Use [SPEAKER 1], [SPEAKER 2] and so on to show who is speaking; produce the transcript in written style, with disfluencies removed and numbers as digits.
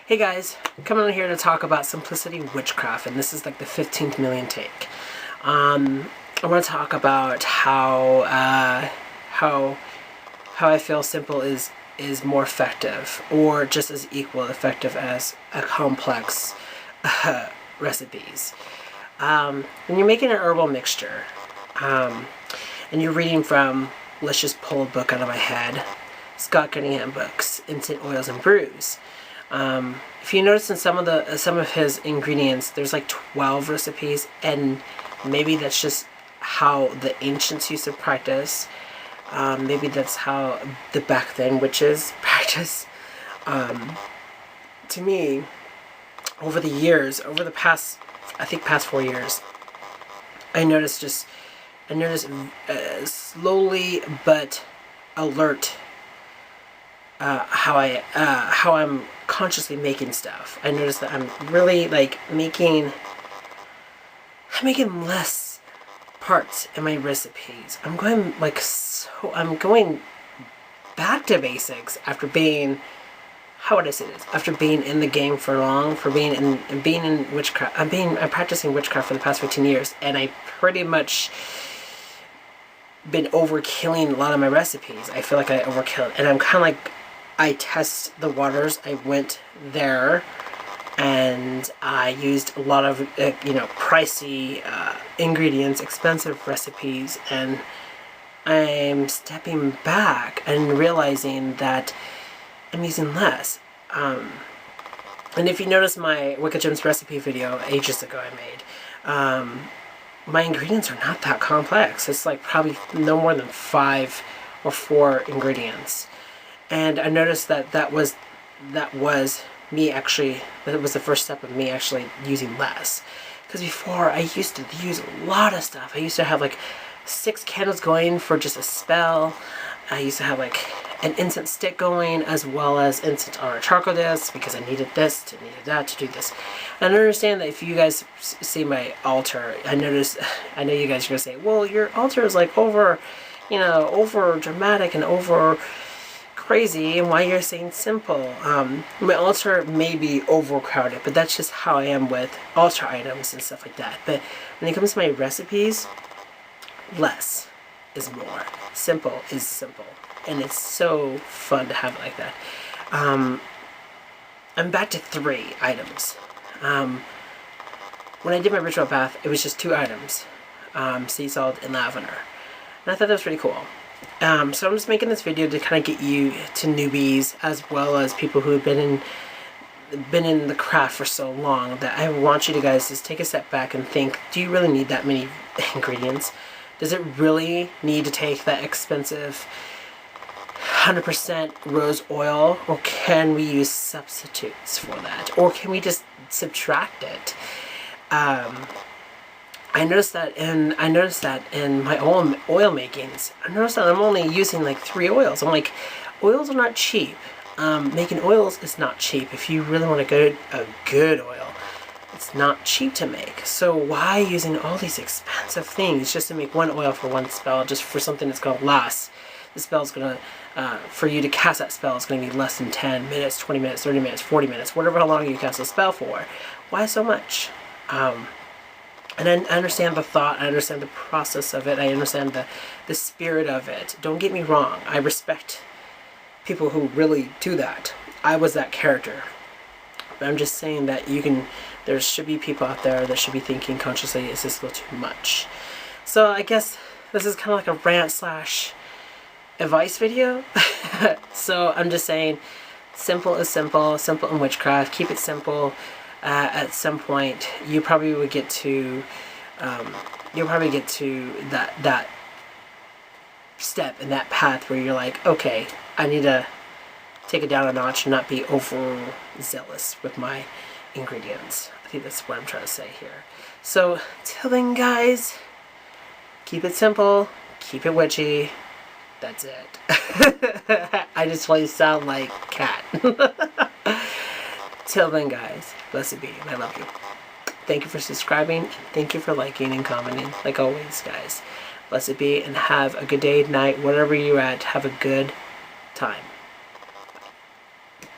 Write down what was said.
[SPEAKER 1] Hey guys, coming on here to talk about simplicity witchcraft, and this is like the 15th million take. I want to talk about how I feel simple is more effective, or just as equal effective as a complex recipes. When you're making an herbal mixture, and you're reading from, let's just pull a book out of my head, Scott Cunningham books, Instant Oils and Brews. If you notice in some of his ingredients, there's like 12 recipes, and maybe that's just how the ancients used to practice. Maybe that's how the back then witches practice. To me, over the years, over the past 4 years, I noticed slowly but alert how I'm consciously making stuff. I noticed that I'm really like I'm making less parts in my recipes. I'm going back to basics after being, how would I say this? After being in the game for long, being in witchcraft. I'm practicing witchcraft for the past 15 years, and I pretty much been overkilling a lot of my recipes. I feel like I overkill it, and I'm kind of like, I test the waters. I went there and I used a lot of pricey ingredients, expensive recipes, and I'm stepping back and realizing that I'm using less. And if you notice my Wiccagem's recipe video ages ago I made, my ingredients are not that complex. It's like probably no more than 5 or 4 ingredients. And I noticed that was me actually, that was the first step of me actually using less. Because before, I used to use a lot of stuff. I used to have like 6 candles going for just a spell. I used to have like an incense stick going, as well as incense on a charcoal disc, because I needed this, needed that to do this. And I understand that if you guys see my altar, I know you guys are going to say, well, your altar is like over dramatic and over crazy, and why you're saying simple. My altar may be overcrowded, but that's just how I am with altar items and stuff like that. But when it comes to my recipes, less is more. Simple is simple, and it's so fun to have it like that. I'm back to 3 items. When I did my ritual bath, it was just 2 items, sea salt and lavender, and I thought that was pretty cool. So I'm just making this video to kind of get you to newbies, as well as people who have been in the craft for so long, that I want you to guys just take a step back and think, do you really need that many ingredients? Does it really need to take that expensive 100% rose oil, or can we use substitutes for that? Or can we just subtract it? I noticed that in my oil makings. I noticed that I'm only using like 3 oils. I'm like, oils are not cheap. Making oils is not cheap. If you really want a good oil, it's not cheap to make. So why using all these expensive things just to make 1 oil for 1 spell, just for something that's going to last? The spell's going to, for you to cast that spell, is going to be less than 10 minutes, 20 minutes, 30 minutes, 40 minutes, whatever how long you cast a spell for. Why so much? And I understand the thought, I understand the process of it, I understand the spirit of it. Don't get me wrong, I respect people who really do that. I was that character. But I'm just saying that there should be people out there that should be thinking consciously, is this a little too much? So I guess this is kind of like a rant / advice video. So I'm just saying, simple is simple in witchcraft, keep it simple. At some point, you probably would get to, that step in that path where you're like, okay, I need to take it down a notch and not be overzealous with my ingredients. I think that's what I'm trying to say here. So, till then, guys, keep it simple, keep it witchy. That's it. I just want to sound like cat. Till then, guys, blessed be, and I love you. Thank you for subscribing, and thank you for liking and commenting, like always, guys. Blessed be, and have a good day, night, wherever you're at. Have a good time.